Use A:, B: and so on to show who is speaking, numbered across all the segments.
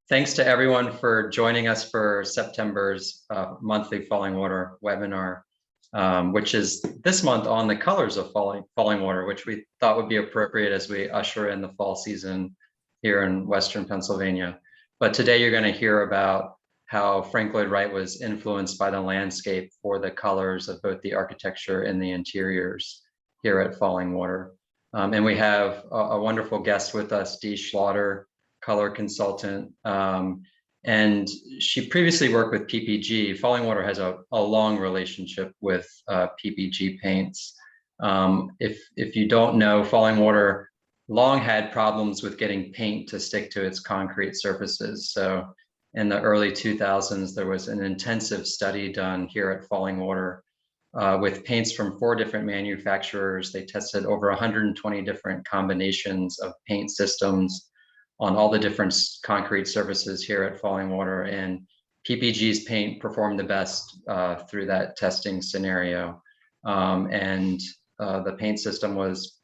A: Thanks to everyone for joining us for September's monthly Fallingwater webinar, which is this month on the colors of Fallingwater, which we thought would be appropriate as we usher in the fall season here in Western Pennsylvania. But today you're going to hear about how Frank Lloyd Wright was influenced by the landscape for the colors of both the architecture and the interiors here at Fallingwater. And we have a wonderful guest with us, Dee Schlotter, color consultant, and she previously worked with PPG. Fallingwater has a long relationship with PPG paints. If you don't know, Fallingwater long had problems with getting paint to stick to its concrete surfaces. So in the early 2000s, there was an intensive study done here at Fallingwater with paints from 4 different manufacturers. They tested over 120 different combinations of paint systems on all the different concrete surfaces here at Fallingwater, and PPG's paint performed the best through that testing scenario. The paint system was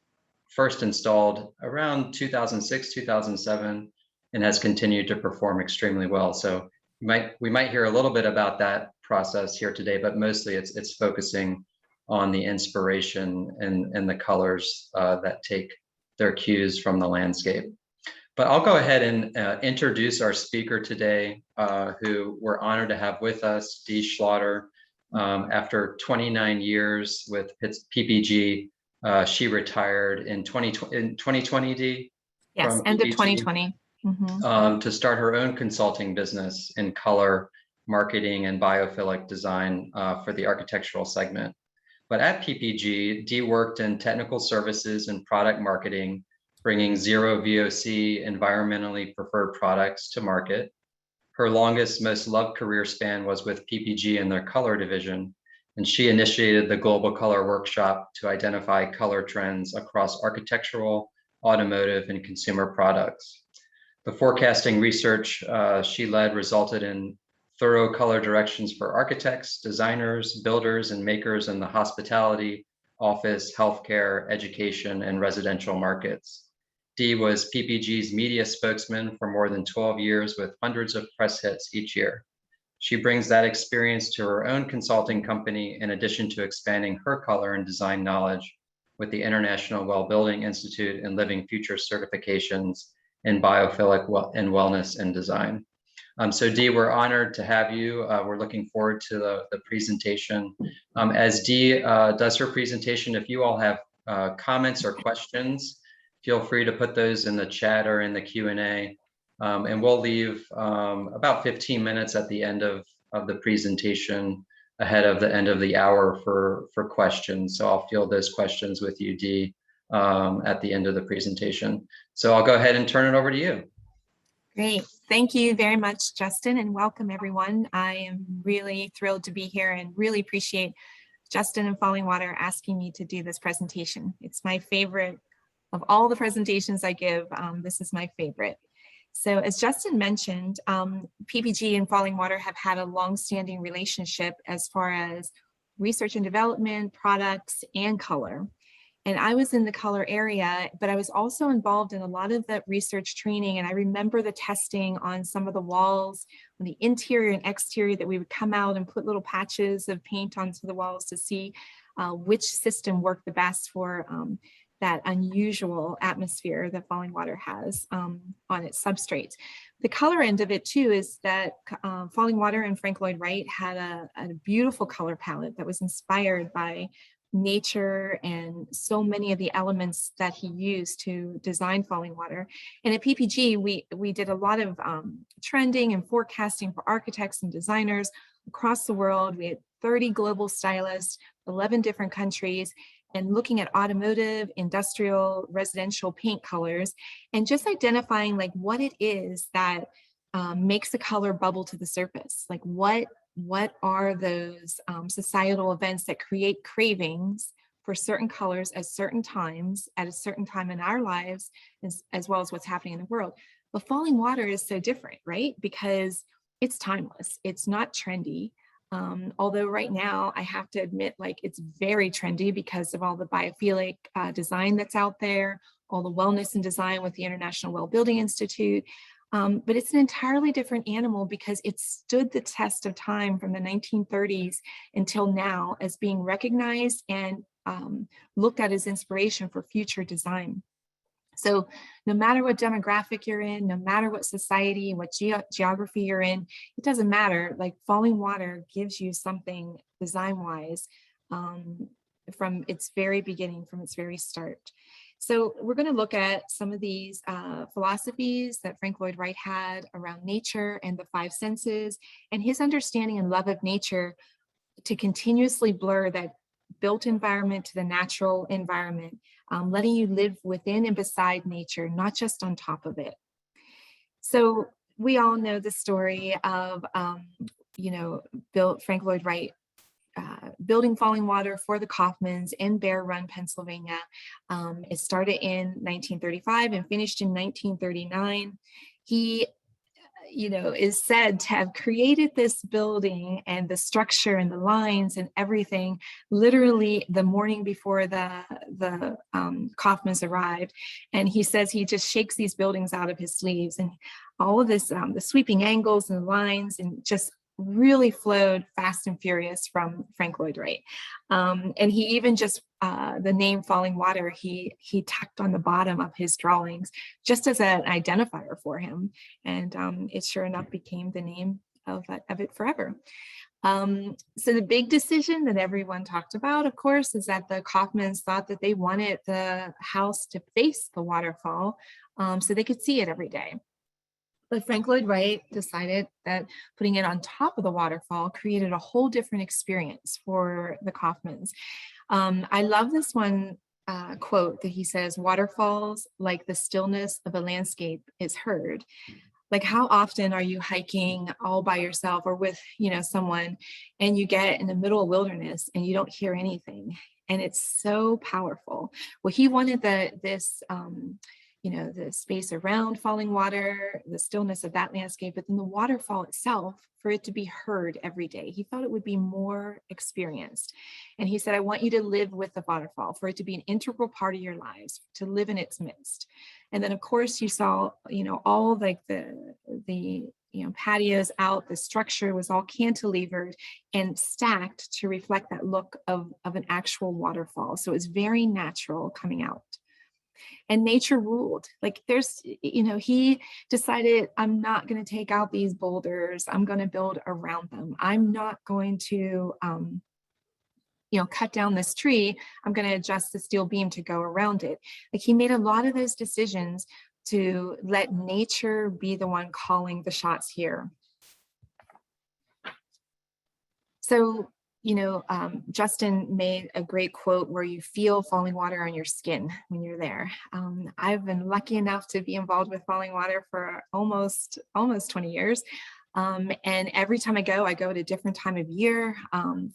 A: first installed around 2006, 2007, and has continued to perform extremely well. So we might hear a little bit about that process here today, but mostly it's focusing on the inspiration and the colors that take their cues from the landscape. But I'll go ahead and introduce our speaker today, who we're honored to have with us, Dee Schlotter. After 29 years with PPG, she retired in 2020, Dee?
B: Yes, end of 2020. Mm-hmm.
A: To start her own consulting business in color, marketing, and biophilic design for the architectural segment. But at PPG, Dee worked in technical services and product marketing, bringing zero-VOC environmentally preferred products to market. Her longest, most loved career span was with PPG in their color division, and she initiated the Global Color Workshop to identify color trends across architectural, automotive, and consumer products. The forecasting research she led resulted in thorough color directions for architects, designers, builders, and makers in the hospitality, office, healthcare, education, and residential markets. Dee was PPG's media spokesman for more than 12 years with hundreds of press hits each year. She brings that experience to her own consulting company in addition to expanding her color and design knowledge with the International Well Building Institute and Living Future certifications in biophilic and wellness and design. So Dee, we're honored to have you. We're looking forward to the presentation. As Dee does her presentation, if you all have comments or questions, feel free to put those in the chat or in the Q&A. And we'll leave about 15 minutes at the end of the presentation ahead of the end of the hour for questions. So I'll field those questions with you, Dee, at the end of the presentation. So I'll go ahead and turn it over to you.
B: Great. Thank you very much, Justin, and welcome everyone. I am really thrilled to be here and really appreciate Justin and Fallingwater asking me to do this presentation. It's my favorite of all the presentations I give. This is my favorite. So as Justin mentioned, PPG and Fallingwater have had a long-standing relationship as far as research and development, products, and color. And I was in the color area, but I was also involved in a lot of that research training. And I remember the testing on some of the walls, on the interior and exterior, that we would come out and put little patches of paint onto the walls to see which system worked the best for that unusual atmosphere that Fallingwater has on its substrates. The color end of it too is that Fallingwater and Frank Lloyd Wright had a beautiful color palette that was inspired by nature and so many of the elements that he used to design Fallingwater. And at PPG, we did a lot of trending and forecasting for architects and designers across the world. We had 30 global stylists, 11 different countries, and looking at automotive, industrial, residential paint colors, and just identifying like what it is that makes the color bubble to the surface. Like what are those societal events that create cravings for certain colors at certain times, at a certain time in our lives, as well as what's happening in the world. But Fallingwater is so different, right? Because it's timeless, it's not trendy. Although right now I have to admit, like, it's very trendy because of all the biophilic design that's out there, all the wellness and design with the International Well Building Institute. But it's an entirely different animal because it stood the test of time from the 1930s until now as being recognized and looked at as inspiration for future design. So no matter what demographic you're in, no matter what society, what geography you're in, it doesn't matter. Like falling water gives you something design-wise from its very beginning, from its very start. So we're going to look at some of these philosophies that Frank Lloyd Wright had around nature and the five senses, and his understanding and love of nature to continuously blur that built environment to the natural environment, letting you live within and beside nature, not just on top of it. So we all know the story of, Frank Lloyd Wright building Fallingwater for the Kaufmans in Bear Run, Pennsylvania. It started in 1935 and finished in 1939. He is said to have created this building and the structure and the lines and everything literally the morning before the Kaufmans arrived. And he says he just shakes these buildings out of his sleeves, and all of this, the sweeping angles and the lines, and just really flowed fast and furious from Frank Lloyd Wright. And he even just, the name Fallingwater, he tacked on the bottom of his drawings just as an identifier for him. And it sure enough became the name of it forever. So the big decision that everyone talked about, of course, is that the Kaufmans thought that they wanted the house to face the waterfall so they could see it every day. But Frank Lloyd Wright decided that putting it on top of the waterfall created a whole different experience for the Kaufmans. I love this one quote that he says, "Waterfalls, like the stillness of a landscape, is heard." Like, how often are you hiking all by yourself or with, someone, and you get in the middle of wilderness and you don't hear anything, and it's so powerful. Well, he wanted the space around Fallingwater, the stillness of that landscape, but then the waterfall itself, for it to be heard every day. He thought it would be more experienced. And he said, I want you to live with the waterfall, for it to be an integral part of your lives, to live in its midst. And then of course you saw, all like the patios out, the structure was all cantilevered and stacked to reflect that look of an actual waterfall. So it's very natural coming out. And nature ruled. Like he decided, I'm not going to take out these boulders. I'm going to build around them. I'm not going to, cut down this tree. I'm going to adjust the steel beam to go around it. Like, he made a lot of those decisions to let nature be the one calling the shots here. So, Justin made a great quote where you feel falling water on your skin when you're there. I've been lucky enough to be involved with Fallingwater for almost 20 years. And every time I go at a different time of year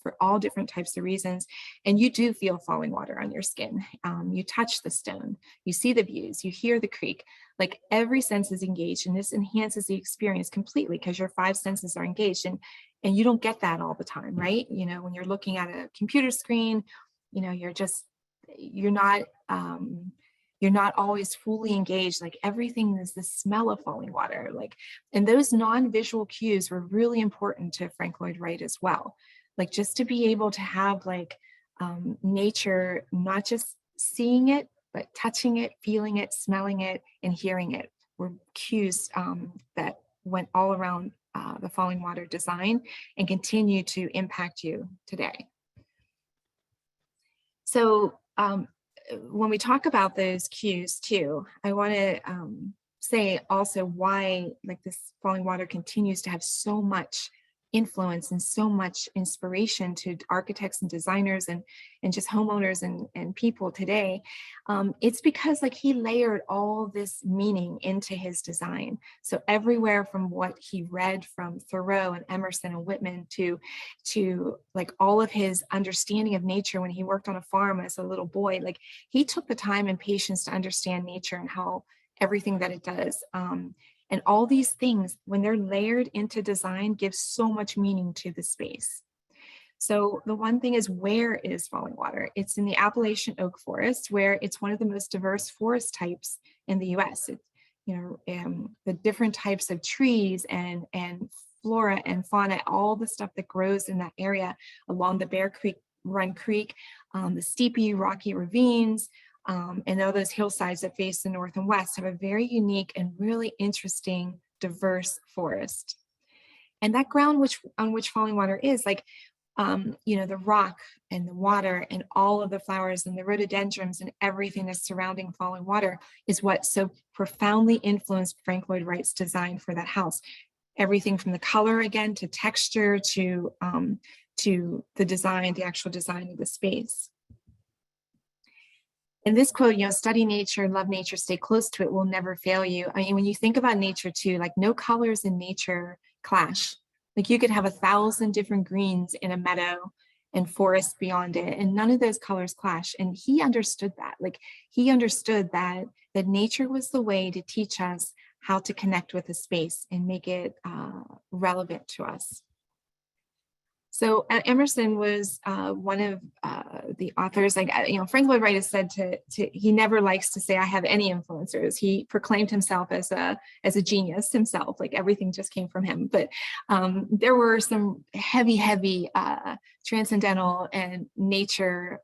B: for all different types of reasons. And you do feel falling water on your skin. You touch the stone, you see the views, you hear the creek, like every sense is engaged, and this enhances the experience completely because your five senses are engaged. And you don't get that all the time, right? When you're looking at a computer screen, you're not always fully engaged. Like, everything is the smell of falling water. And those non-visual cues were really important to Frank Lloyd Wright as well. Like, just to be able to have nature, not just seeing it, but touching it, feeling it, smelling it, and hearing it were cues that went all around the Fallingwater design and continue to impact you today. So when we talk about those cues too, I want to say also why this Fallingwater continues to have so much influence and so much inspiration to architects and designers and just homeowners and people today. It's because he layered all this meaning into his design. So everywhere from what he read from Thoreau and Emerson and Whitman to all of his understanding of nature when he worked on a farm as a little boy, he took the time and patience to understand nature and how everything that it does. And all these things, when they're layered into design, give so much meaning to the space. So the one thing is, where is Fallingwater? It's in the Appalachian oak forest, where it's one of the most diverse forest types in the US. the different types of trees and flora and fauna, all the stuff that grows in that area along the Bear Creek Run Creek, the steepy rocky ravines, and all those hillsides that face the north and west have a very unique and really interesting, diverse forest. And that ground on which Fallingwater is, like, the rock and the water and all of the flowers and the rhododendrons and everything that's surrounding Fallingwater is what so profoundly influenced Frank Lloyd Wright's design for that house. Everything from the color, again, to texture, to the design, the actual design of the space. And this quote, study nature, love nature, stay close to it, will never fail you. I mean, when you think about nature too, like no colors in nature clash. Like you could have 1,000 different greens in a meadow and forest beyond it, and none of those colors clash. And he understood that. Like he understood that nature was the way to teach us how to connect with the space and make it relevant to us. So Emerson was one of the authors. Like, Frank Lloyd Wright has said he never likes to say I have any influencers. He proclaimed himself as a genius himself. Like everything just came from him. But there were some heavy transcendental and nature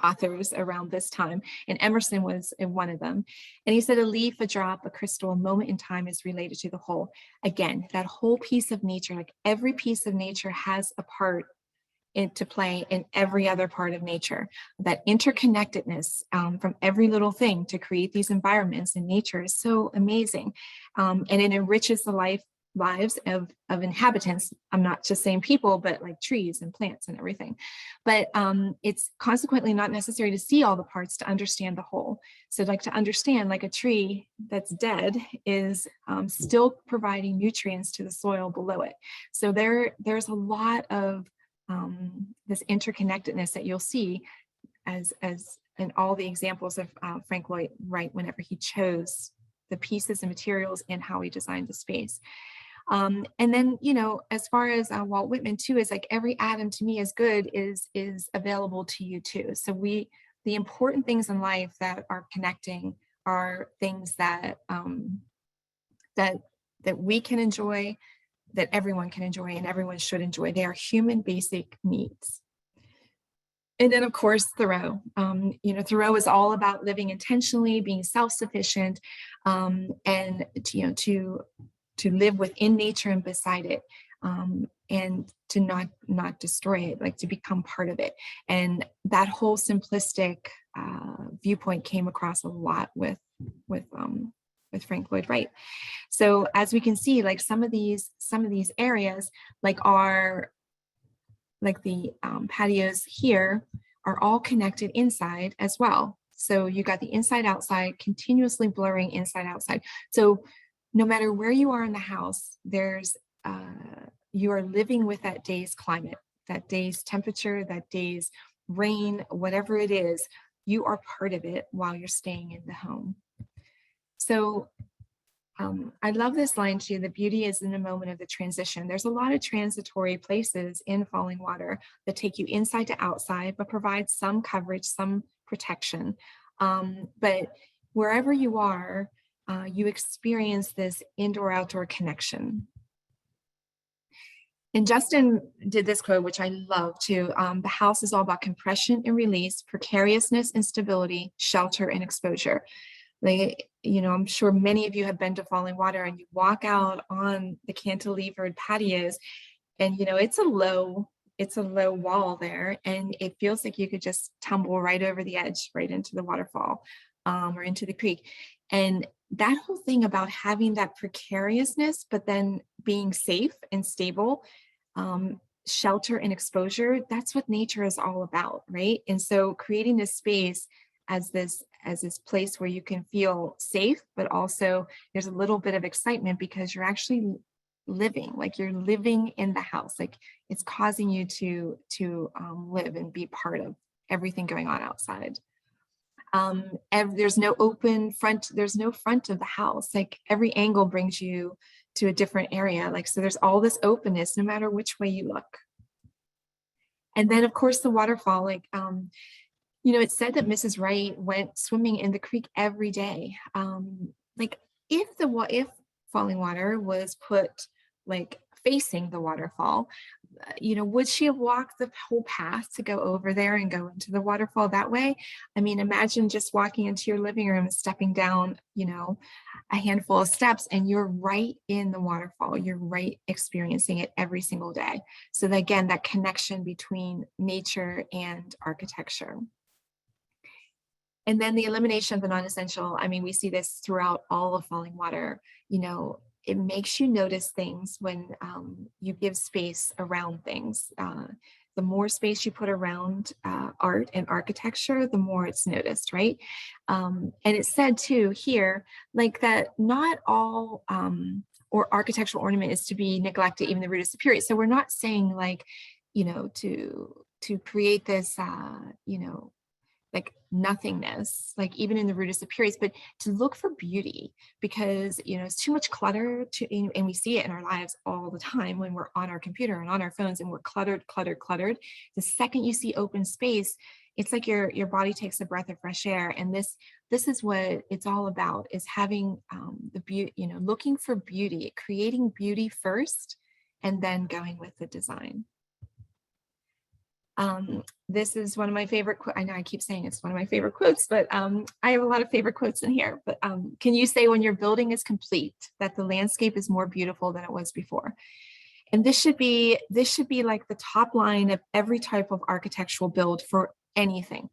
B: authors around this time, and Emerson was one of them. And he said, a leaf, a drop, a crystal, a moment in time is related to the whole. Again, that whole piece of nature, like every piece of nature has a part to play in every other part of nature. That interconnectedness from every little thing to create these environments in nature is so amazing. And it enriches the lives of inhabitants. I'm not just saying people, but like trees and plants and everything. But it's consequently not necessary to see all the parts to understand the whole. So like to understand, like a tree that's dead is still providing nutrients to the soil below it. So there's a lot of this interconnectedness that you'll see as in all the examples of Frank Lloyd Wright whenever he chose the pieces and materials and how he designed the space. And then, as far as Walt Whitman too, is like every atom to me is good is available to you too. So the important things in life that are connecting are things that that we can enjoy, that everyone can enjoy, and everyone should enjoy. They are human basic needs. And then, of course, Thoreau. Thoreau is all about living intentionally, being self-sufficient, and to live within nature and beside it, and to not destroy it, like to become part of it. And that whole simplistic viewpoint came across a lot with Frank Lloyd Wright. So as we can see, like some of these areas, like the patios here, are all connected inside as well. So you got the inside outside, continuously blurring inside outside. So no matter where you are in the house, you are living with that day's climate, that day's temperature, that day's rain, whatever it is, you are part of it while you're staying in the home. So I love this line too, the beauty is in the moment of the transition. There's a lot of transitory places in Fallingwater that take you inside to outside, but provide some coverage, some protection. But wherever you are, you experience this indoor-outdoor connection. And Justin did this quote, which I love too. The house is all about compression and release, precariousness and stability, shelter and exposure. I'm sure many of you have been to Fallingwater and you walk out on the cantilevered patios, and it's a low wall there, and it feels like you could just tumble right over the edge, right into the waterfall, or into the creek. And that whole thing about having that precariousness, but then being safe and stable, shelter and exposure, that's what nature is all about, right? And so creating this space as this place where you can feel safe, but also there's a little bit of excitement because you're actually living, like you're living in the house, like it's causing you to live and be part of everything going on outside. There's no open front, there's no front of the house, like every angle brings you to a different area, like so there's all this openness no matter which way you look. And then of course the waterfall, like It's said that Mrs. Wright went swimming in the creek every day. Like if Fallingwater was put like facing the waterfall, would she have walked the whole path to go over there and go into the waterfall that way? I mean, imagine just walking into your living room and stepping down, a handful of steps and you're right in the waterfall. You're right experiencing it every single day. So that, again, that connection between nature and architecture. And then the elimination of the non-essential. I mean, we see this throughout all of Fallingwater. It makes you notice things when you give space around things. The more space you put around art and architecture, the more it's noticed, right? And it's said too here, like that not all or architectural ornament is to be neglected, even the root is superior. So we're not saying like, to create this, like nothingness, like even in the rudest of periods, but to look for beauty, because it's too much clutter and we see it in our lives all the time when we're on our computer and on our phones and we're cluttered. The second you see open space, it's like your body takes a breath of fresh air. And this is what it's all about, is having the beauty, looking for beauty, creating beauty first, and then going with the design. This is one of my favorite quotes. I know I keep saying it's one of my favorite quotes, but I have a lot of favorite quotes in here. But can you say, when your building is complete, that the landscape is more beautiful than it was before? And this should be like the top line of every type of architectural build for anything.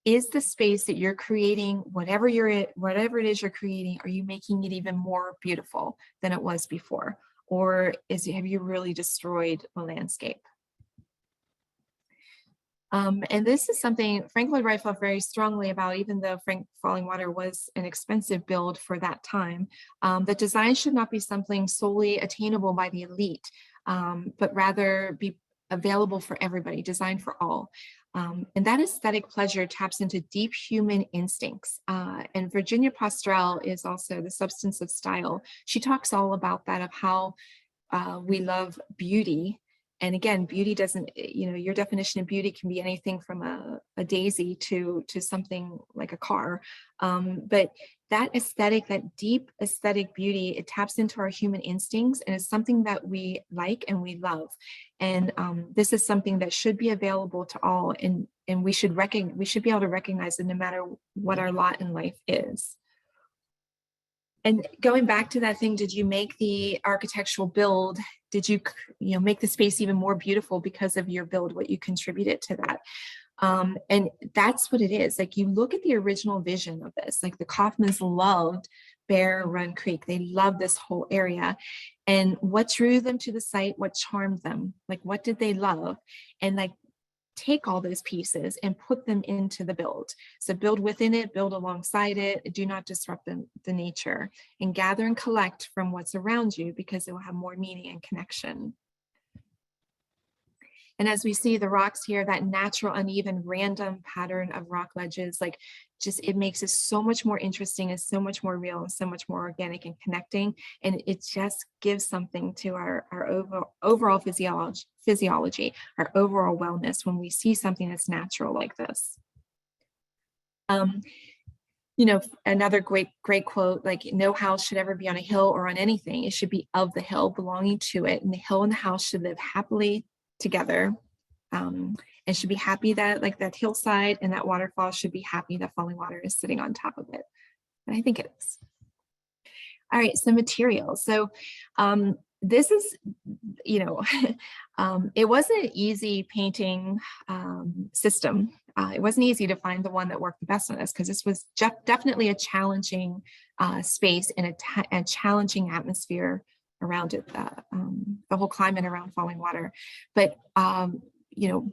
B: Is the space that you're creating, whatever it is you're creating, are you making it even more beautiful than it was before? Or have you really destroyed the landscape? And this is something Frank Lloyd Wright felt very strongly about, even though Fallingwater was an expensive build for that time. That design should not be something solely attainable by the elite, but rather be available for everybody, designed for all. And that aesthetic pleasure taps into deep human instincts. And Virginia Postrel is also The Substance of Style. She talks all about that, of how we love beauty. And again, beauty doesn't, your definition of beauty can be anything from a daisy to something like a car. But that aesthetic, that deep aesthetic beauty, it taps into our human instincts, and it's something that we like and we love. And this is something that should be available to all, and we should be able to recognize it no matter what our lot in life is. And going back to that thing, did you make the architectural build? Did you, make the space even more beautiful because of your build, what you contributed to that? And that's what it is. Like, you look at the original vision of this, like the Kaufmans loved Bear Run Creek. They loved this whole area. And what drew them to the site, what charmed them, like what did they love? And like, take all those pieces and put them into the build. So build within it, build alongside it, do not disrupt the nature, and gather and collect from what's around you, because it will have more meaning and connection. And as we see the rocks here, that natural, uneven, random pattern of rock ledges, like it makes it so much more interesting and so much more real and so much more organic and connecting. And it just gives something to our overall physiology, our overall wellness, when we see something that's natural like this. Another great quote, like, no house should ever be on a hill or on anything. It should be of the hill, belonging to it. And the hill and the house should live happily together, and should be happy that, like, that hillside and that waterfall should be happy that Fallingwater is sitting on top of it. And I think it is. All right, so materials. So this is, it wasn't an easy painting system. It wasn't easy to find the one that worked the best on this, because this was definitely a challenging space and a challenging atmosphere around it, the whole climate around Fallingwater. But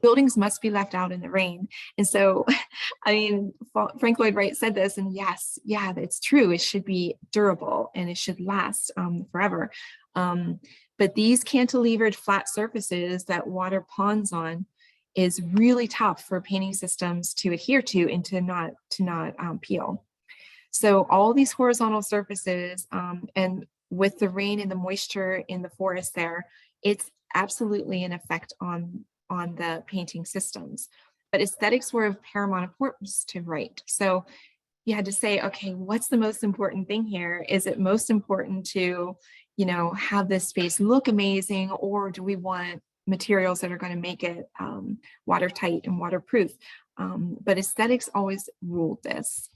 B: buildings must be left out in the rain. And so, I mean, Frank Lloyd Wright said this, and yes, yeah, it's true. It should be durable and it should last forever. But these cantilevered flat surfaces that water ponds on is really tough for painting systems to adhere to and to not peel. So all these horizontal surfaces, and with the rain and the moisture in the forest there, it's absolutely an effect on the painting systems. but aesthetics were of paramount importance to Wright. So you had to say, okay, what's the most important thing here? Is it most important to, have this space look amazing, or do we want materials that are going to make it watertight and waterproof? But aesthetics always ruled this.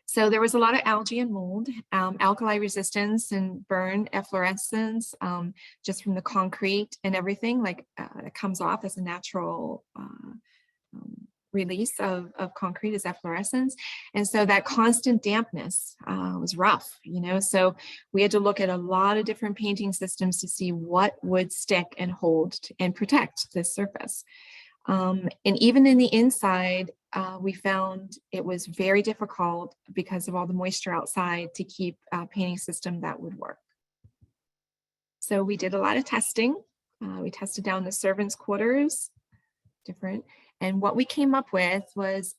B: So there was a lot of algae and mold, alkali resistance and burn efflorescence, just from the concrete and everything, like it comes off as a natural release of concrete is efflorescence. And so that constant dampness was rough, so we had to look at a lot of different painting systems to see what would stick and hold and protect this surface. And even in the inside, we found it was very difficult because of all the moisture outside to keep a painting system that would work. So we did a lot of testing. We tested down the servants' quarters, different. And what we came up with was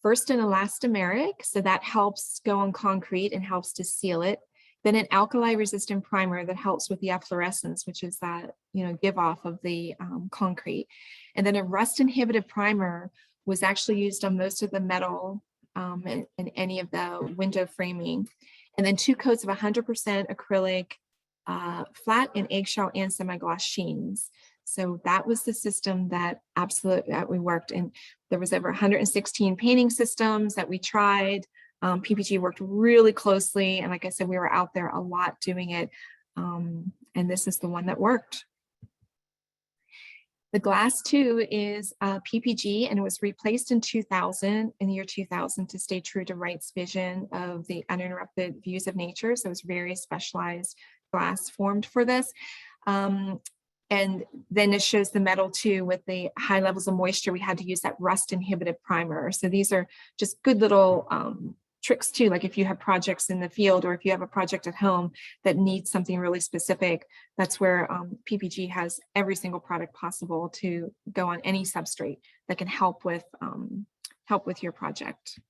B: first an elastomeric, so that helps go on concrete and helps to seal it. Then an alkali resistant primer that helps with the efflorescence, which is that, give off of the concrete. And then a rust inhibitive primer was actually used on most of the metal and any of the window framing. And then 2 coats of 100% acrylic, flat and eggshell and semi-gloss sheens. So that was the system that we worked in. There was over 116 painting systems that we tried. PPG worked really closely. And like I said, we were out there a lot doing it. And this is the one that worked. The glass too is PPG, and it was replaced in the year 2000 to stay true to Wright's vision of the uninterrupted views of nature. So it was very specialized glass formed for this. And then it shows the metal too, with the high levels of moisture, we had to use that rust inhibitive primer. So these are just good little tricks too, like if you have projects in the field or if you have a project at home that needs something really specific, that's where PPG has every single product possible to go on any substrate that can help with your project.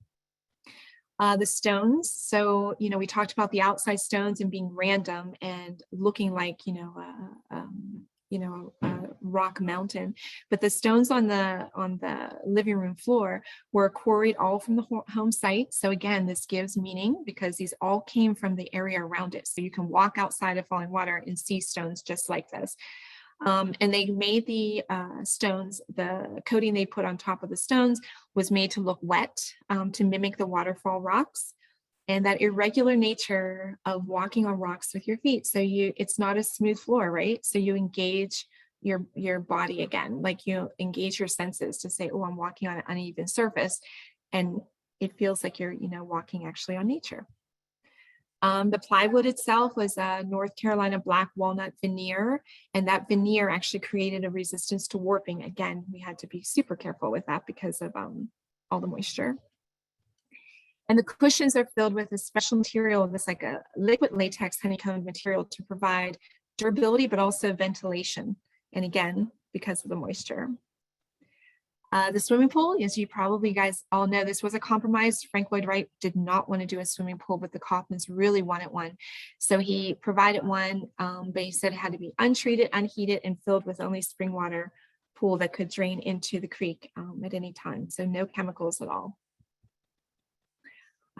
B: The stones, so we talked about the outside stones and being random and looking like a rock mountain, but the stones on the living room floor were quarried all from the home site. So again, this gives meaning because these all came from the area around it. So you can walk outside of Fallingwater and see stones just like this. And they made the stones, the coating they put on top of the stones was made to look wet, to mimic the waterfall rocks. And that irregular nature of walking on rocks with your feet. So it's not a smooth floor, right? So you engage your body again, like you engage your senses to say, oh, I'm walking on an uneven surface. And it feels like you're, walking actually on nature. The plywood itself was a North Carolina black walnut veneer. And that veneer actually created a resistance to warping. Again, we had to be super careful with that because of all the moisture. And the cushions are filled with a special material that's like a liquid latex honeycomb material to provide durability, but also ventilation. And again, because of the moisture. The swimming pool, as you probably guys all know, this was a compromise. Frank Lloyd Wright did not want to do a swimming pool, but the Kaufmans really wanted one. So he provided one, but he said it had to be untreated, unheated, and filled with only spring water pool that could drain into the creek at any time. So no chemicals at all.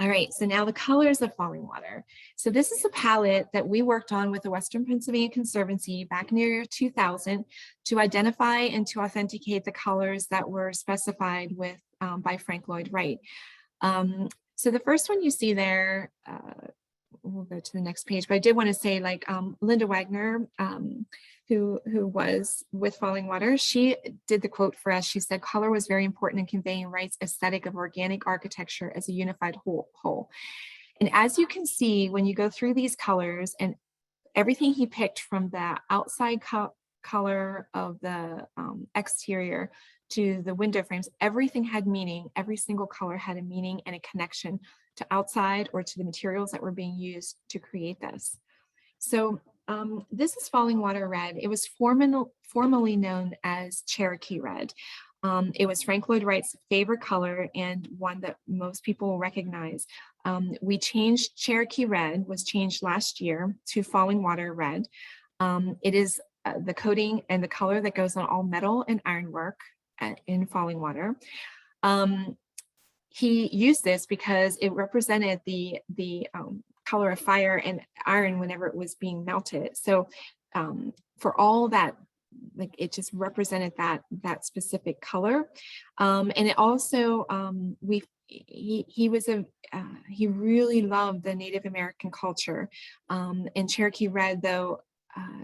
B: All right, so now the colors of Fallingwater. So this is a palette that we worked on with the Western Pennsylvania Conservancy back in the year 2000 to identify and to authenticate the colors that were specified with by Frank Lloyd Wright. So the first one you see there, we'll go to the next page, but I did want to say like Linda Wagner, who was with Fallingwater, she did the quote for us. She said, color was very important in conveying Wright's aesthetic of organic architecture as a unified whole. And as you can see, when you go through these colors and everything he picked from the outside color of the exterior to the window frames, everything had meaning. Every single color had a meaning and a connection to outside or to the materials that were being used to create this. So this is Fallingwater Red. It was formerly known as Cherokee Red. It was Frank Lloyd Wright's favorite color and one that most people will recognize. We changed Cherokee Red, was changed last year to Fallingwater Red. It is the coating and the color that goes on all metal and ironwork. in Falling Water. He used this because it represented the color of fire and iron whenever it was being melted. So for all that, like it just represented that specific color, and it also he really loved the Native American culture, and Cherokee Red, though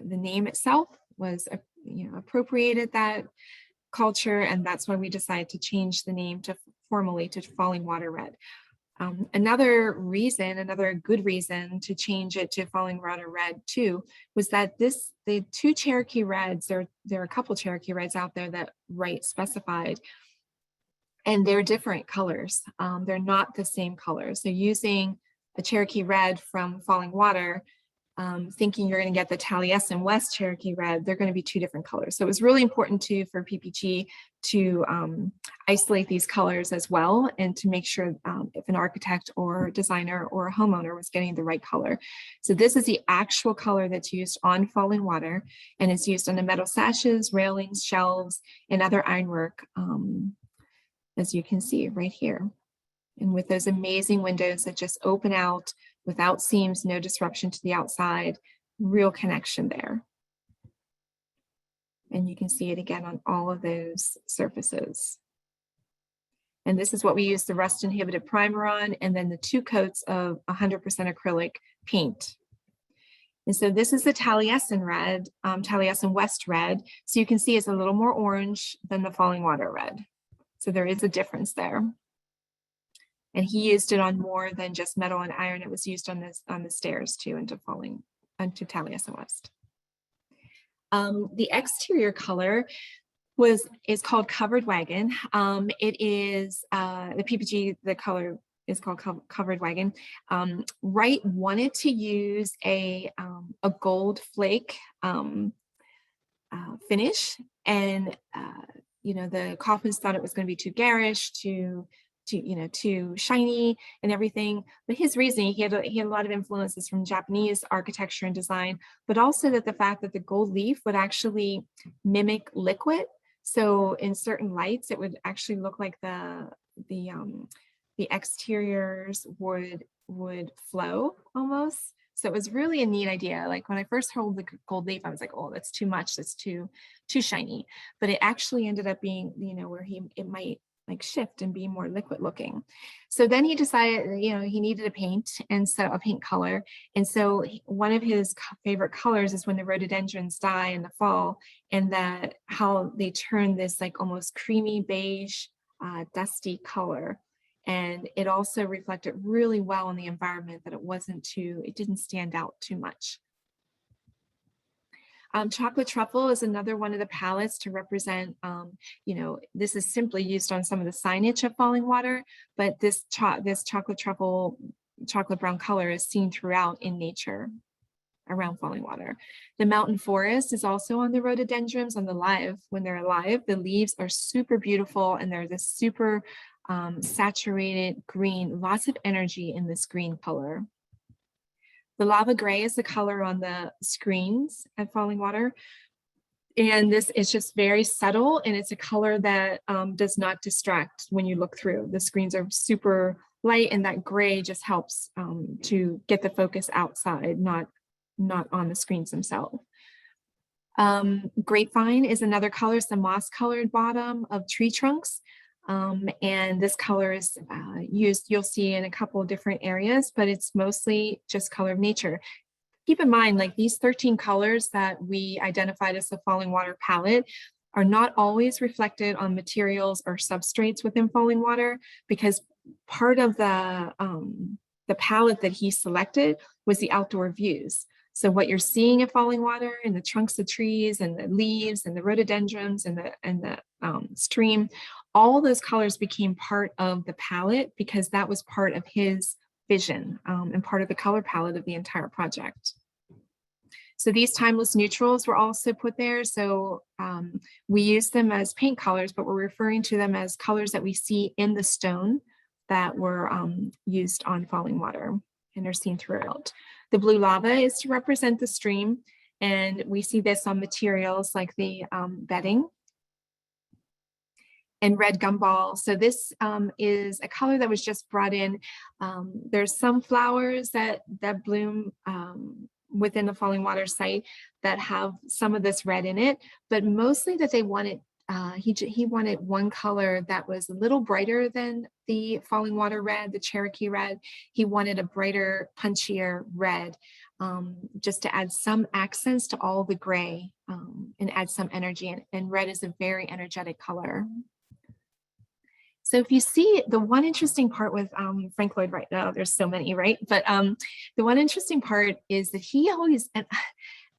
B: the name itself was appropriated that culture, and that's why we decided to change the name formally to Falling Water Red. Another good reason to change it to Falling Water Red too was that the two Cherokee Reds, there are a couple Cherokee Reds out there that Wright specified, and they're different colors. They're not the same color. So using a Cherokee Red from Falling Water, thinking you're going to get the Taliesin West Cherokee Red, they're going to be two different colors. So it was really important for PPG to isolate these colors as well, and to make sure if an architect or designer or a homeowner was getting the right color. So this is the actual color that's used on Falling Water, and it's used on the metal sashes, railings, shelves, and other ironwork, as you can see right here. And with those amazing windows that just open out without seams, no disruption to the outside, real connection there. And you can see it again on all of those surfaces. And this is what we use the rust inhibited primer on, and then the 2 coats of 100% acrylic paint. And so this is the Taliesin Red, Taliesin West Red. So you can see it's a little more orange than the Falling Water Red. So there is a difference there. And he used it on more than just metal and iron. It was used on the stairs too, into Taliesin West. The exterior color is called Covered Wagon. It is the PPG. The color is called Covered Wagon. Wright wanted to use a gold flake finish, and the Kaufmans thought it was going to be too garish, too shiny and everything. But his reasoning, he had a lot of influences from Japanese architecture and design, but also that the fact that the gold leaf would actually mimic liquid. So in certain lights, it would actually look like the exteriors would flow almost. So it was really a neat idea. Like when I first heard the gold leaf, I was like, oh, that's too much. That's too shiny. But it actually ended up being, where it might like shift and be more liquid looking. So then he decided, he needed a paint color. And so one of his favorite colors is when the rhododendrons die in the fall, and how they turn this like almost creamy beige, dusty color. And it also reflected really well in the environment, that it didn't stand out too much. Chocolate truffle is another one of the palettes to represent, this is simply used on some of the signage of Falling Water, but this chocolate truffle, chocolate brown color is seen throughout in nature around Falling Water. The mountain forest is also on the rhododendrons when they're alive. The leaves are super beautiful, and they're this super saturated green, lots of energy in this green color. The lava gray is the color on the screens at Falling Water. And this is just very subtle, and it's a color that does not distract when you look through. The screens are super light, and that gray just helps to get the focus outside, not on the screens themselves. Grapevine is another color. It's the moss colored bottom of tree trunks. And this color is used, you'll see in a couple of different areas, but it's mostly just color of nature. Keep in mind, like these 13 colors that we identified as the Falling Water palette are not always reflected on materials or substrates within Falling Water, because part of the palette that he selected was the outdoor views. So what you're seeing at Falling Water, and the trunks of trees and the leaves and the rhododendrons and the stream, all those colors became part of the palette, because that was part of his vision and part of the color palette of the entire project. So these timeless neutrals were also put there. So we use them as paint colors, but we're referring to them as colors that we see in the stone that were used on Falling Water and are seen throughout. The blue lava is to represent the stream, and we see this on materials like the bedding. and red gumball. So this is a color that was just brought in. There's some flowers that bloom within the Fallingwater site that have some of this red in it, but mostly that they wanted, he wanted one color that was a little brighter than the Fallingwater red, the Cherokee red. He wanted a brighter, punchier red, just to add some accents to all the gray and add some energy. And red is a very energetic color. So if you see, the one interesting part with Frank Lloyd Wright, oh, there's so many, right? But the one interesting part is that he always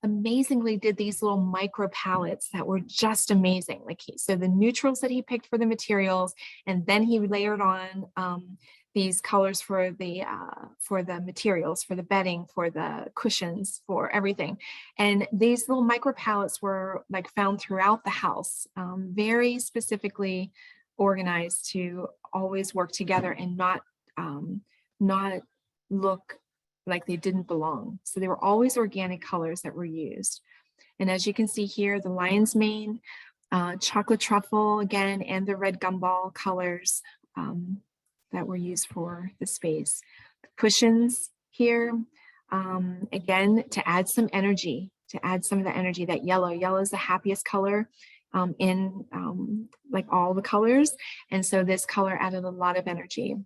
B: amazingly did these little micro palettes that were just amazing. Like so the neutrals that he picked for the materials, and then he layered on these colors for the materials, for the bedding, for the cushions, for everything. And these little micro palettes were like found throughout the house, very specifically organized to always work together and not look like they didn't belong. So they were always organic colors that were used. And as you can see here, the lion's mane, chocolate truffle again, and the red gumball colors that were used for the space. The cushions here, again, to add some energy, that yellow is the happiest color in like all the colors. And so this color added a lot of energy.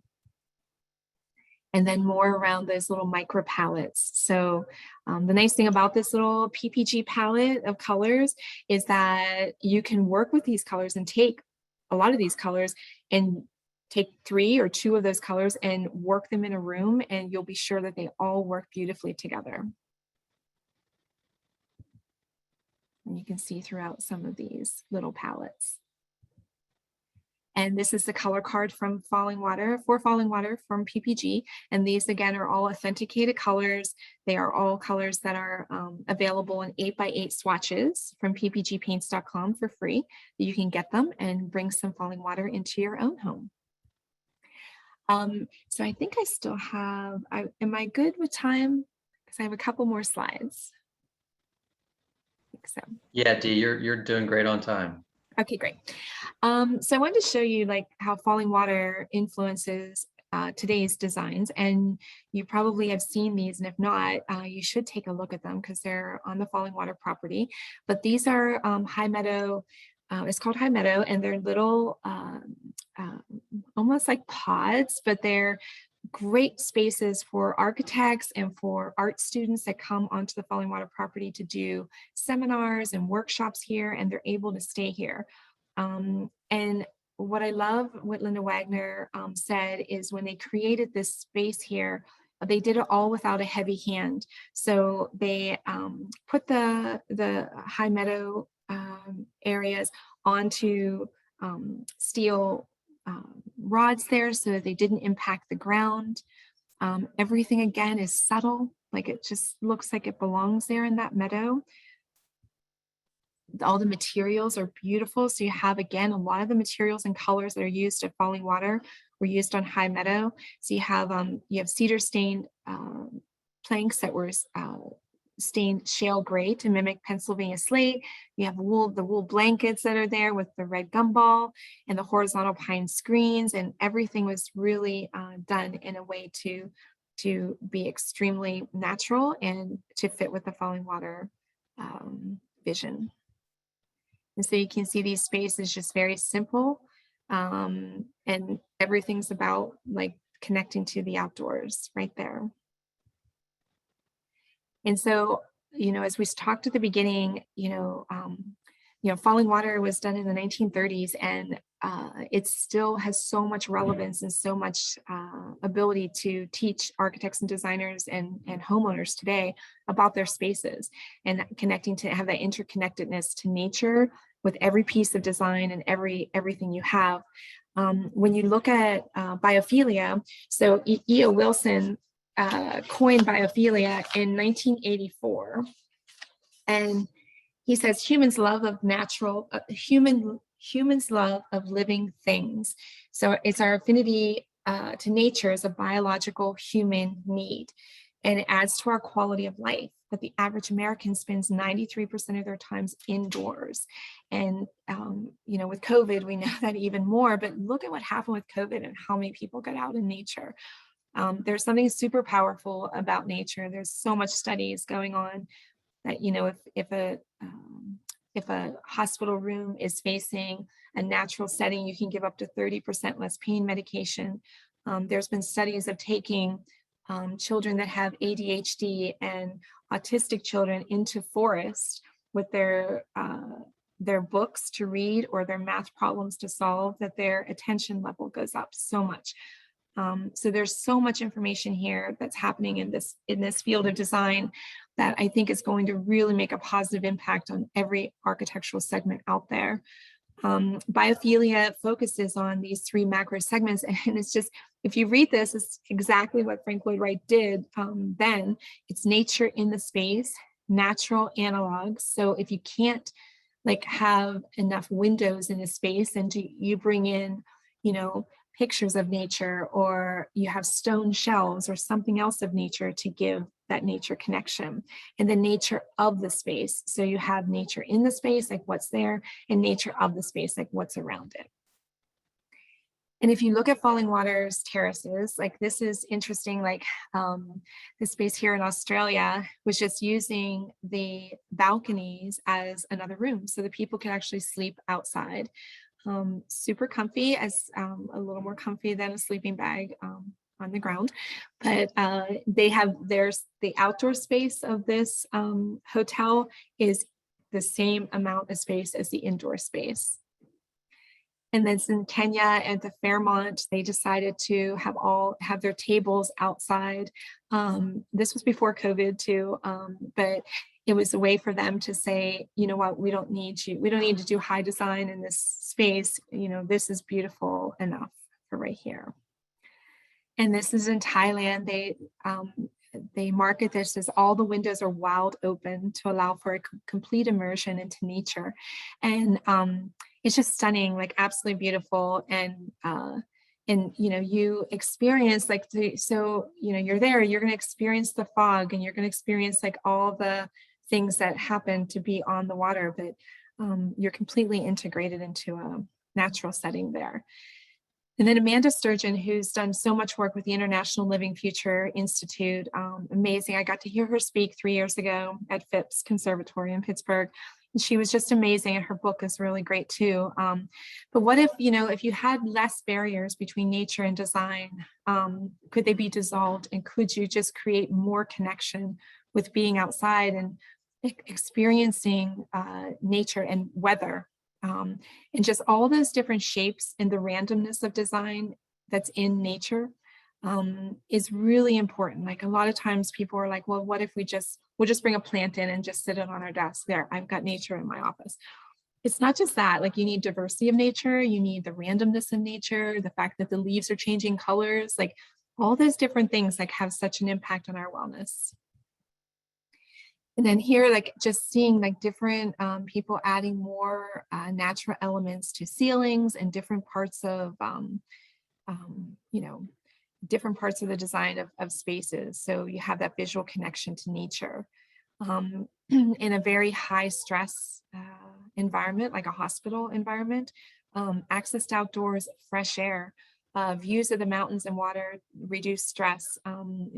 B: And then more around those little micro palettes. So the nice thing about this little PPG palette of colors is that you can work with these colors and take a lot of these colors and take 3 or 2 of those colors and work them in a room, and you'll be sure that they all work beautifully together. And you can see throughout some of these little palettes. And this is the color card from Fallingwater, for Fallingwater from PPG. And these again are all authenticated colors. They are all colors that are available in 8x8 swatches from ppgpaints.com for free. You can get them and bring some Fallingwater into your own home. So I think I still have, am I good with time? Because I have a couple more slides. I think so.
A: Yeah, Dee, you're doing great on time.
B: Okay, great. So I wanted to show you like how Fallingwater influences today's designs, and you probably have seen these, and if not, you should take a look at them because they're on the Fallingwater property. But these are high meadow, it's called high meadow, and they're little, almost like pods, but they're great spaces for architects and for art students that come onto the Fallingwater property to do seminars and workshops here, and they're able to stay here. And what I love, what Linda Wagner said, is when they created this space here, they did it all without a heavy hand. So they put the high meadow areas onto steel rods there so that they didn't impact the ground. Everything again is subtle, like it just looks like it belongs there in that meadow. All the materials are beautiful. So you have, again, a lot of the materials and colors that are used at Fallingwater were used on high meadow. So you have cedar stained planks that were stained shale gray to mimic Pennsylvania slate. You have the wool blankets that are there with the red gumball and the horizontal pine screens, and everything was really done in a way to be extremely natural and to fit with the Fallingwater vision. And so you can see these spaces just very simple, and everything's about like connecting to the outdoors right there. And so, as we talked at the beginning, Fallingwater was done in the 1930s, and it still has so much relevance and so much ability to teach architects and designers and homeowners today about their spaces, and connecting to have that interconnectedness to nature with every piece of design and everything you have. When you look at biophilia, so E.O. Wilson coined biophilia in 1984, and he says humans love of humans love of living things. So it's our affinity to nature as a biological human need. and it adds to our quality of life. But the average American spends 93% of their times indoors. And, you know, with COVID, we know that even more, but look at what happened with COVID and how many people got out in nature. There's something super powerful about nature. There's so much studies going on that, you know, if a hospital room is facing a natural setting, you can give up to 30% less pain medication. There's been studies of taking children that have ADHD and autistic children into forests with their books to read or their math problems to solve, that their attention level goes up so much. So there's so much information here that's happening in this field of design that I think is going to really make a positive impact on every architectural segment out there. Biophilia focuses on these 3 macro segments, and it's just, if you read this, it's exactly what Frank Lloyd Wright did then. It's nature in the space, natural analogs. So if you can't like have enough windows in a space, and you bring in, you know, pictures of nature, or you have stone shelves or something else of nature to give that nature connection. And the nature of the space. So you have nature in the space, like what's there, and nature of the space, like what's around it. And if you look at Fallingwater's terraces, like this is interesting, like the space here in Australia was just using the balconies as another room. So the people can actually sleep outside. Super comfy, as a little more comfy than a sleeping bag on the ground. But there's the outdoor space of this hotel is the same amount of space as the indoor space. And then in Kenya and the Fairmont, they decided to have their tables outside. This was before COVID too, but it was a way for them to say, you know what, we don't need to do high design in this space. You know, this is beautiful enough for right here. And this is in Thailand. They market this as all the windows are wide open to allow for a complete immersion into nature. And it's just stunning, like absolutely beautiful. And you know, you experience like, so, you know, you're there, you're going to experience the fog, and you're going to experience like all the things that happen to be on the water, but you're completely integrated into a natural setting there. And then Amanda Sturgeon, who's done so much work with the International Living Future Institute, amazing. I got to hear her speak 3 years ago at Phipps Conservatory in Pittsburgh. And she was just amazing, and her book is really great too. But what if, you know, if you had less barriers between nature and design, could they be dissolved? And could you just create more connection with being outside and experiencing nature and weather? And just all those different shapes and the randomness of design that's in nature is really important. Like a lot of times people are like, well, what if we'll just bring a plant in and just sit it on our desk? There, I've got nature in my office. It's not just that, like you need diversity of nature, you need the randomness of nature, the fact that the leaves are changing colors, like all those different things like have such an impact on our wellness. And then here, like just seeing like different people adding more natural elements to ceilings and different parts of, you know, different parts of the design of spaces. So you have that visual connection to nature in a very high stress environment, like a hospital environment, access to outdoors, fresh air. Views of the mountains and water, reduce stress.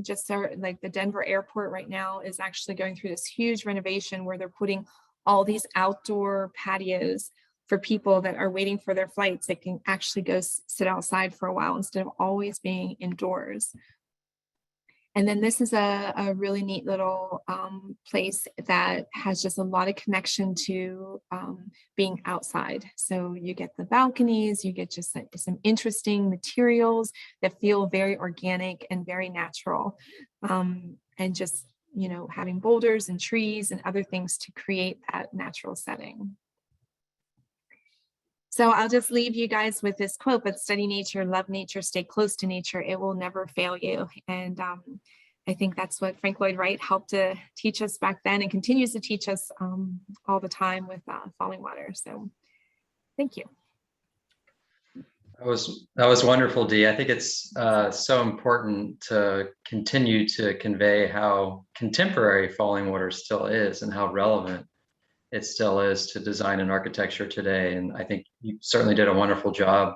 B: Just so, like the Denver airport right now is actually going through this huge renovation where they're putting all these outdoor patios for people that are waiting for their flights. They can actually go sit outside for a while instead of always being indoors. And then this is a really neat little place that has just a lot of connection to being outside. So you get the balconies, you get just some interesting materials that feel very organic and very natural. And just, you know, having boulders and trees and other things to create that natural setting. So I'll just leave you guys with this quote, but study nature, love nature, stay close to nature. It will never fail you. And I think that's what Frank Lloyd Wright helped to teach us back then and continues to teach us all the time with Fallingwater. So thank you.
A: That was wonderful, Dee. I think it's so important to continue to convey how contemporary Fallingwater still is and how relevant it still is to design and architecture today. And I think you certainly did a wonderful job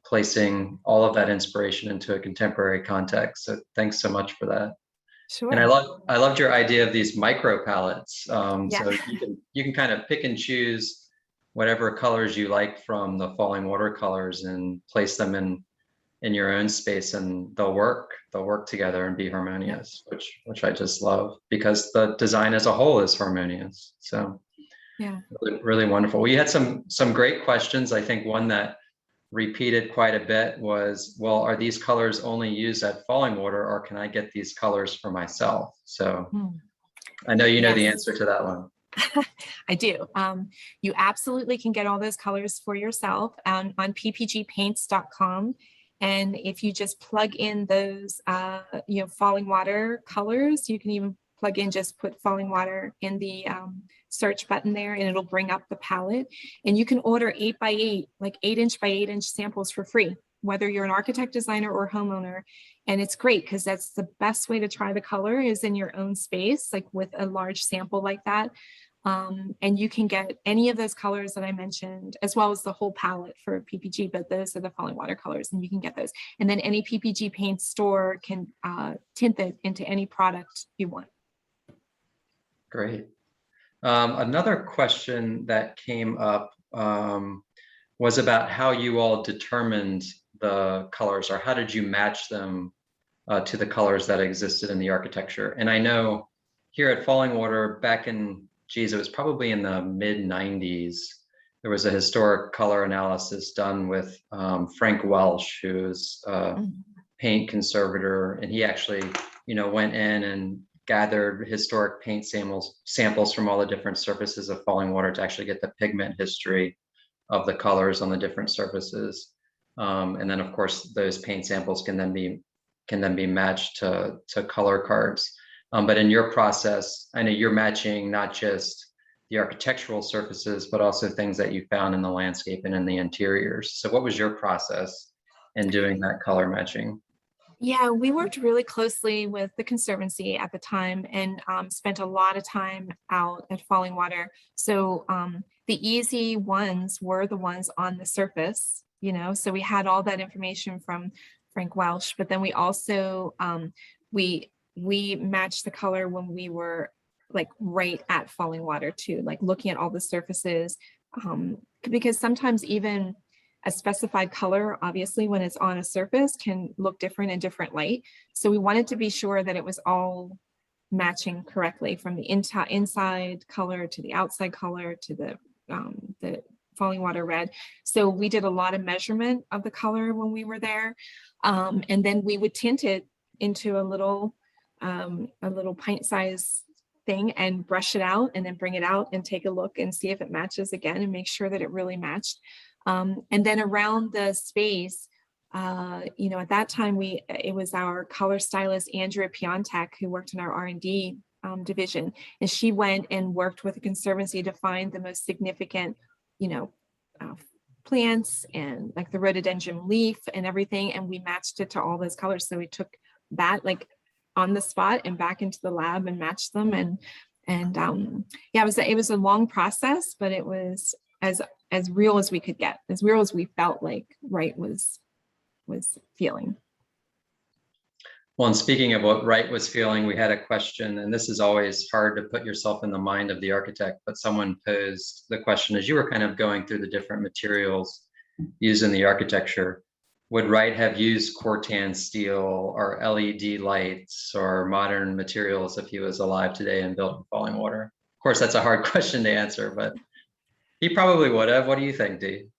A: placing all of that inspiration into a contemporary context. So thanks so much for that.
B: Sure.
A: And I loved your idea of these micro palettes.
B: Yeah.
A: So you can kind of pick and choose whatever colors you like from the falling watercolors and place them in your own space, and they'll work together and be harmonious, which I just love, because the design as a whole is harmonious. So
B: yeah,
A: really, really wonderful. We had some great questions. I think one that repeated quite a bit was, well, are these colors only used at Fallingwater, or can I get these colors for myself? So I know you know the answer to that one.
B: I do. You absolutely can get all those colors for yourself on ppgpaints.com. And if you just plug in those, Fallingwater colors, you can even plug in, just put Fallingwater in the search button there, and it'll bring up the palette. And you can order 8x8, like 8-inch by 8-inch samples for free, whether you're an architect, designer, or homeowner. And it's great because that's the best way to try the color, is in your own space, like with a large sample like that. And you can get any of those colors that I mentioned, as well as the whole palette for PPG, but those are the Fallingwater colors, and you can get those. And then any PPG paint store can tint it into any product you want.
A: Great. Another question that came up was about how you all determined the colors, or how did you match them to the colors that existed in the architecture? And I know here at Fallingwater, back in, geez, it was probably in the mid-90s, there was a historic color analysis done with Frank Welsh, who's a paint conservator, and he actually, went in and gathered historic paint samples from all the different surfaces of Fallingwater to actually get the pigment history of the colors on the different surfaces. And then of course those paint samples can then be matched to color cards. But in your process, I know you're matching not just the architectural surfaces, but also things that you found in the landscape and in the interiors. So what was your process in doing that color matching?
B: Yeah, we worked really closely with the Conservancy at the time, and spent a lot of time out at Fallingwater. So the easy ones were the ones on the surface, so we had all that information from Frank Welsh, but then we also, we matched the color when we were like right at Fallingwater too, like looking at all the surfaces, because sometimes even a specified color, obviously, when it's on a surface, can look different in different light. So we wanted to be sure that it was all matching correctly, from the inside color to the outside color to the Fallingwater red. So we did a lot of measurement of the color when we were there. And then we would tint it into a little pint size thing and brush it out, and then bring it out and take a look and see if it matches again, and make sure that it really matched. And then around the space, at that time, it was our color stylist, Andrea Piontek, who worked in our R&D division. And she went and worked with the Conservancy to find the most significant, plants, and like the rhododendron leaf and everything. And we matched it to all those colors. So we took that like on the spot and back into the lab and matched them. And yeah, it was a long process, but it was as real as we could get, as real as we felt like Wright was feeling.
A: Well, and speaking of what Wright was feeling, we had a question, and this is always hard to put yourself in the mind of the architect, but someone posed the question as you were kind of going through the different materials used in the architecture. Would Wright have used Cortan steel or LED lights or modern materials if he was alive today and built in Fallingwater? Of course, that's a hard question to answer, but he probably would have. What do you think, Dee?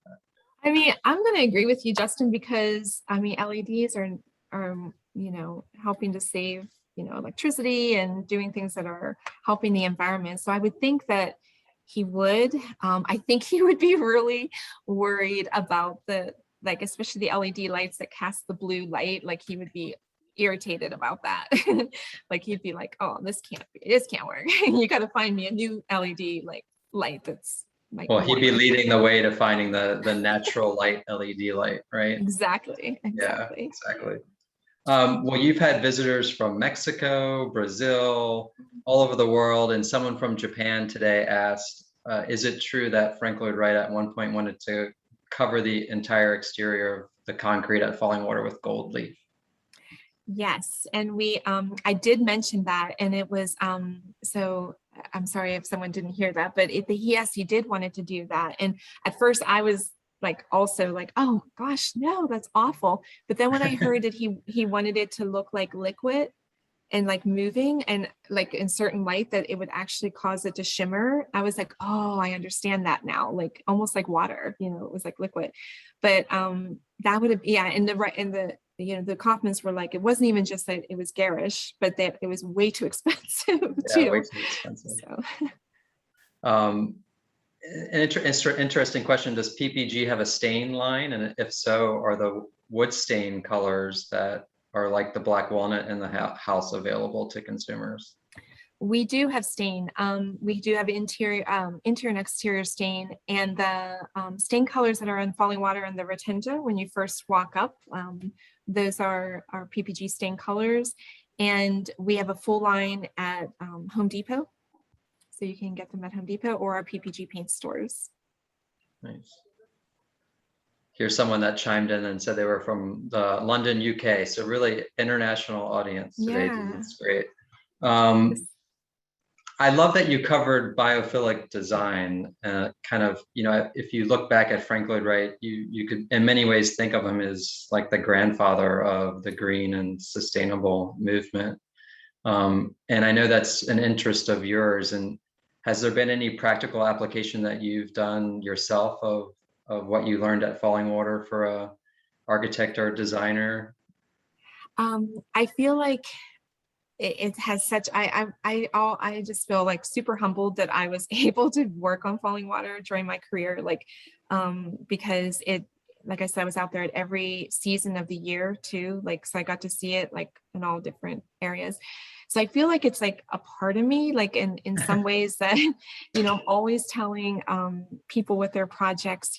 B: I mean, I'm going to agree with you, Justin, because I mean, LEDs are helping to save, electricity and doing things that are helping the environment. So I would think that he would. I think he would be really worried about especially the LED lights that cast the blue light. Like he would be irritated about that. Like he'd be like, oh, this can't work. You got to find me a new LED light that's like
A: Well, he'd be
B: warmer.
A: leading the way to finding the natural light LED light, right?
B: Exactly,
A: Yeah,
B: exactly.
A: exactly. Well, you've had visitors from Mexico, Brazil, all over the world, and someone from Japan today asked, is it true that Frank Lloyd Wright at one point wanted to cover the entire exterior of the concrete at Fallingwater with gold leaf?
B: Yes, and I did mention that, and it was, so I'm sorry if someone didn't hear that, but yes, he did wanted to do that. And at first I was like, also like, oh gosh, no, that's awful. But then when I heard that he wanted it to look like liquid and like moving and like in certain light that it would actually cause it to shimmer, I was like, oh, I understand that now, like almost like water, it was like liquid. But that would have, yeah, and the Kaufmans were like, it wasn't even just that it was garish, but that it was way too expensive
A: Yeah, way
B: too.
A: too expensive.
B: So
A: Um, an interesting question, does PPG have a stain line? And if so, are the wood stain colors that are like the black walnut in the house available to consumers?
B: we do have stain. We do have interior and exterior stain, and the stain colors that are in Fallingwater and the Rotunda when you first walk up, those are our PPG stain colors. And we have a full line at Home Depot. So you can get them at Home Depot or our PPG paint stores.
A: Nice. Here's someone that chimed in and said they were from the London, UK. So really international audience today.
B: Yeah.
A: That's great. I love that you covered biophilic design. Kind of, if you look back at Frank Lloyd Wright, you could in many ways think of him as like the grandfather of the green and sustainable movement. And I know that's an interest of yours. And has there been any practical application that you've done yourself of what you learned at Fallingwater for a architect or designer?
B: I feel like it has such, I just feel like super humbled that I was able to work on Fallingwater during my career, like because like I said, I was out there at every season of the year too, like, so I got to see it like in all different areas. So I feel like it's like a part of me, like in some ways that, I'm always telling people with their projects,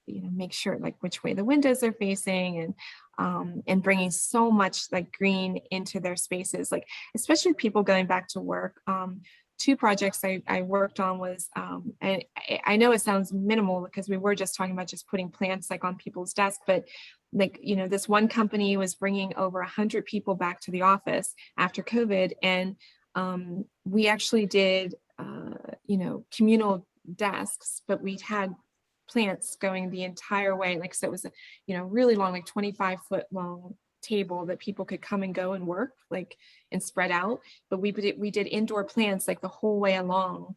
B: make sure like which way the windows are facing, and bringing so much like green into their spaces, like especially people going back to work. Two projects I worked on was, and I know it sounds minimal because we were just talking about just putting plants like on people's desks, but like, this one company was bringing over 100 people back to the office after COVID. And we actually did, communal desks, but we had plants going the entire way. Like, so it was a, really long, like 25-foot long table that people could come and go and work, like, and spread out. But we did indoor plants like the whole way along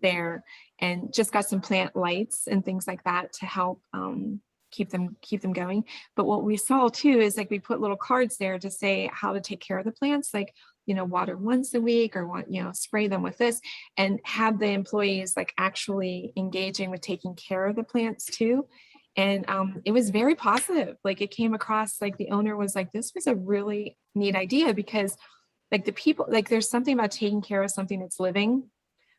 B: there, and just got some plant lights and things like that to help keep them going. But what we saw too is like we put little cards there to say how to take care of the plants, like, water once a week, or spray them with this, and have the employees like actually engaging with taking care of the plants too. And it was very positive. Like, it came across like the owner was like, this was a really neat idea, because like the people, like there's something about taking care of something that's living,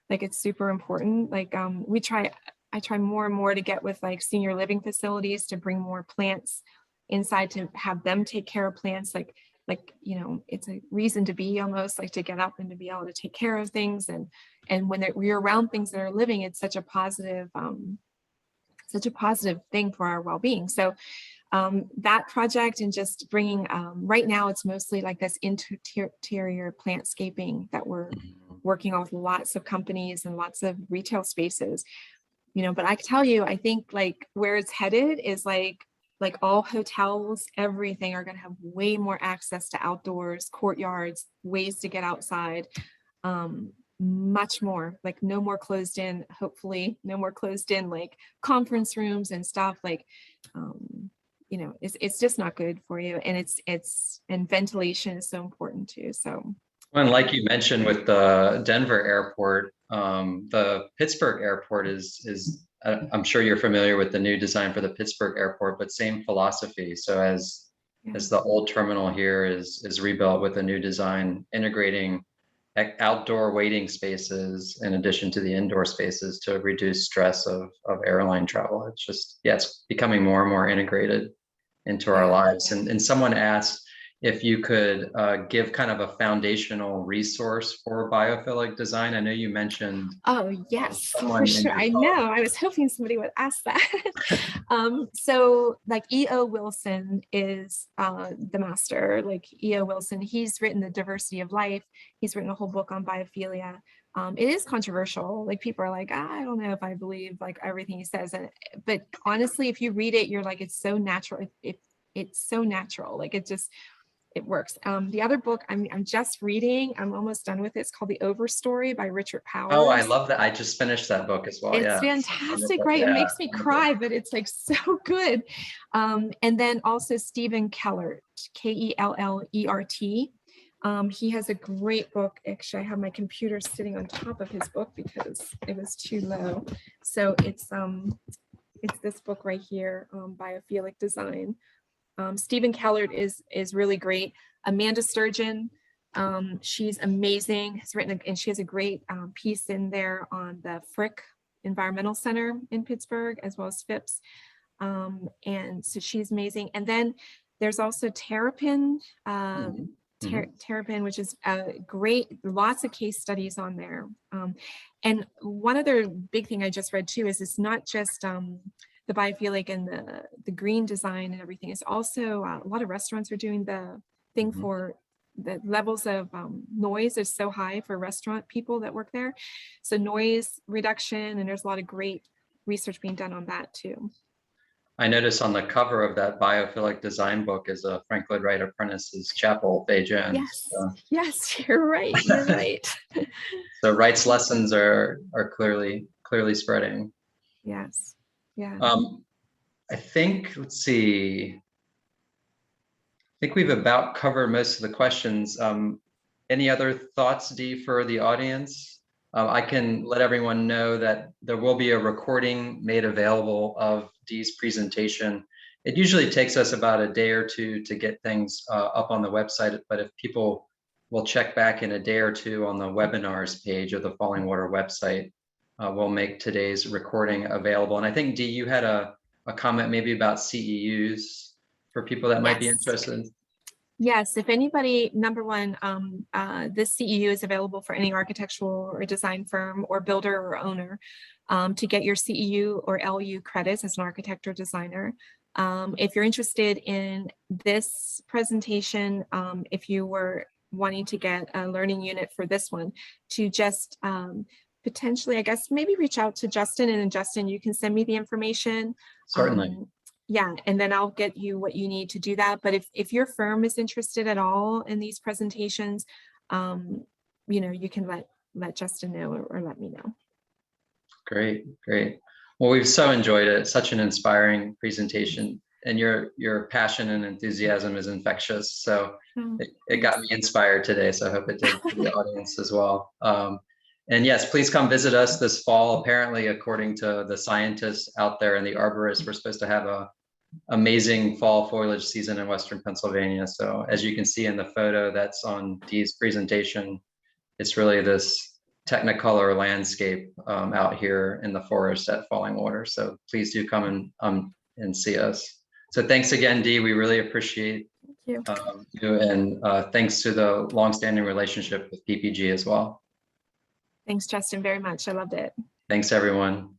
B: like it's super important. Like I try more and more to get with like senior living facilities to bring more plants inside, to have them take care of plants, like it's a reason to be, almost like to get up and to be able to take care of things. And when we're around things that are living, it's such a positive thing for our well-being. So that project, and just bringing, right now it's mostly like this interior plantscaping that we're working on with lots of companies and lots of retail spaces, but I can tell you, I think like where it's headed is like all hotels, everything are going to have way more access to outdoors, courtyards, ways to get outside, much more, like no more closed in, hopefully no more closed in like conference rooms and stuff, like it's just not good for you. And and ventilation is so important too. So,
A: And like you mentioned with the Denver airport, the Pittsburgh airport is I'm sure you're familiar with the new design for the Pittsburgh airport, but same philosophy. So as the old terminal here is rebuilt with a new design, integrating outdoor waiting spaces in addition to the indoor spaces to reduce stress of airline travel. It's just, yeah, it's becoming more and more integrated into our lives. And someone asked if you could give kind of a foundational resource for biophilic design. I know you mentioned.
B: Oh, yes, for sure. I know. I was hoping somebody would ask that. So like E.O. Wilson is the master, like E.O. Wilson. He's written The Diversity of Life. He's written a whole book on biophilia. It is controversial. Like people are like, I don't know if I believe like everything he says. But honestly, if you read it, you're like, it's so natural. It's so natural. Like it works. The other book I'm just reading, I'm almost done with it. It's called The Overstory by Richard Powers.
A: Oh, I love that. I just finished that book as well.
B: It's fantastic, right? It makes me cry, but it's like so good. And then also Stephen Kellert, Kellert. He has a great book. Actually, I have my computer sitting on top of his book because it was too low. So it's this book right here, Biophilic Design. Stephen Kellert is really great. Amanda Sturgeon, she's amazing. Has written, and she has a great piece in there on the Frick Environmental Center in Pittsburgh, as well as Phipps. And so she's amazing. And then there's also Terrapin, Terrapin, which is great. Lots of case studies on there. And one other big thing I just read too is it's not just the biophilic and the green design and everything. It's also a lot of restaurants are doing the thing for the levels of noise is so high for restaurant people that work there. So noise reduction, and there's a lot of great research being done on that too.
A: I noticed on the cover of that biophilic design book is a Frank Lloyd Wright Apprentice's Chapel, Bay Jones.
B: Yes, yes, you're right. You're right.
A: So Wright's lessons are clearly spreading.
B: Yes. Yeah.
A: I think, let's see. I think we've about covered most of the questions. Any other thoughts, Dee, for the audience? I can let everyone know that there will be a recording made available of Dee's presentation. It usually takes us about a day or two to get things up on the website, but if people will check back in a day or two on the webinars page of the Fallingwater website, we'll make today's recording available. And I think, Dee, you had a comment maybe about CEUs for people that might be interested.
B: Yes, if anybody, number one, this CEU is available for any architectural or design firm or builder or owner to get your CEU or LU credits as an architect or designer. If you're interested in this presentation, if you were wanting to get a learning unit for this one, to just potentially, I guess, maybe reach out to Justin, and then Justin, you can send me the information.
A: Certainly.
B: Yeah, and then I'll get you what you need to do that. But if your firm is interested at all in these presentations, you know, you can let Justin know or let me know. Great.
A: Well, we've so enjoyed it. Such an inspiring presentation, and your passion and enthusiasm is infectious. So it got me inspired today. So I hope it did for the audience as well. And yes, please come visit us this fall. Apparently, according to the scientists out there and the arborists, we're supposed to have a amazing fall foliage season in Western Pennsylvania. So as you can see in the photo that's on Dee's presentation, it's really this technicolor landscape out here in the forest at Fallingwater. So please do come and see us. So thanks again, Dee. We really appreciate you, and thanks to the longstanding relationship with PPG as well.
B: Thanks, Justin, very much. I loved it.
A: Thanks, everyone.